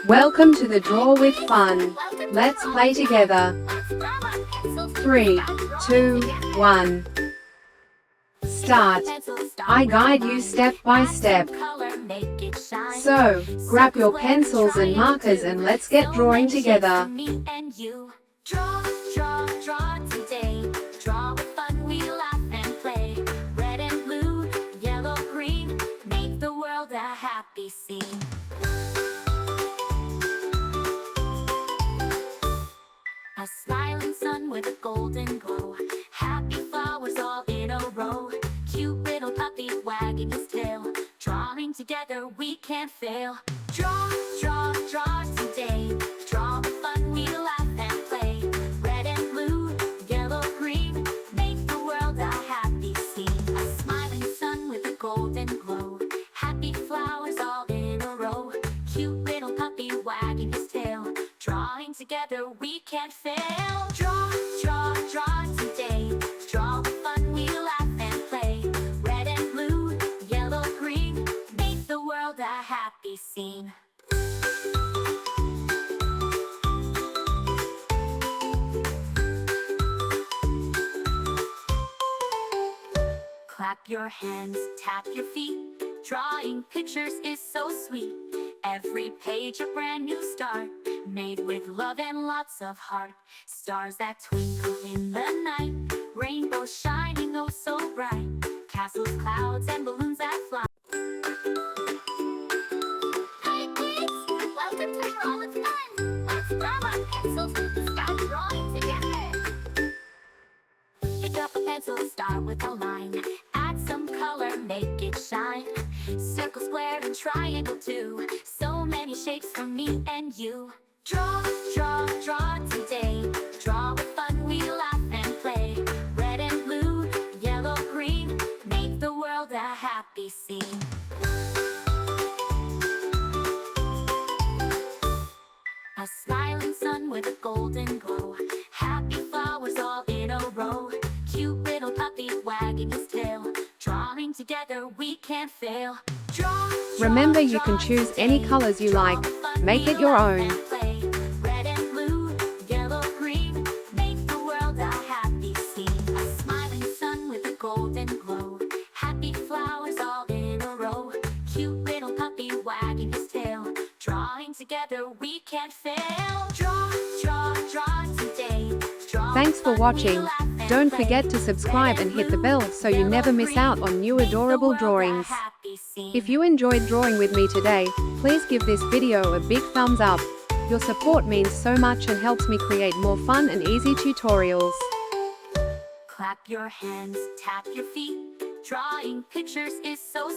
Welcome to the Draw with Fun. Let's play together. 3, 2, 1. Start. I guide you step by step. So, grab your pencils and markers and let's get drawing together. Draw, draw, draw today. Draw with fun, we laugh and play. Red and blue, yellow, green, make the world a happy scene. A smiling sun with a golden glow. Happy flowers all in a row. Cute little puppy wagging his tail. Drawing together we can't fail. Draw, draw, draw today. Draw with fun, we laugh and play. Red and blue, yellow, green, make the world a happy scene. A smiling sun with a golden glow. Happy flowers all in a row. Cute little puppy wagging his tail. Drawing together we can't fail. Draw, draw, draw today. Draw with fun, we laugh and play. Red and blue, yellow, green, make the world a happy scene. Clap your hands, tap your feet. Drawing pictures is so sweet. Every page a brand new start, made with love and lots of heart. Stars that twinkle in the night, rainbows shining oh so bright. Castles, clouds, and balloons that fly. Hi kids, welcome to Draw with Fun. Let's grab our pencils and start drawing together. Pick up a pencil, start with a line. Add some color, make it shine. Circle, square, and triangle too. So many shapes for me and you. Draw, draw, draw today. Draw with fun, we laugh and play. Red and blue, yellow, green, make the world a happy scene. A smiling sun with a golden glow. Happy flowers all in a row. Cute little puppy wagging his tail. Drawing together we can't fail. Draw, Remember, you can choose any colors you like. Make it your own. Red and blue, yellow, green, make the world a happy scene. A smiling sun with a golden glow. Happy flowers all in a row. Cute little puppy wagging his tail. Drawing together we can't fail. Draw, draw, draw today. Draw. Thanks for watching. Don't forget to subscribe and hit the bell so you never miss out on new adorable drawings. If you enjoyed drawing with me today, please give this video a big thumbs up. Your support means so much and helps me create more fun and easy tutorials. Clap your hands, tap your feet. Drawing pictures is so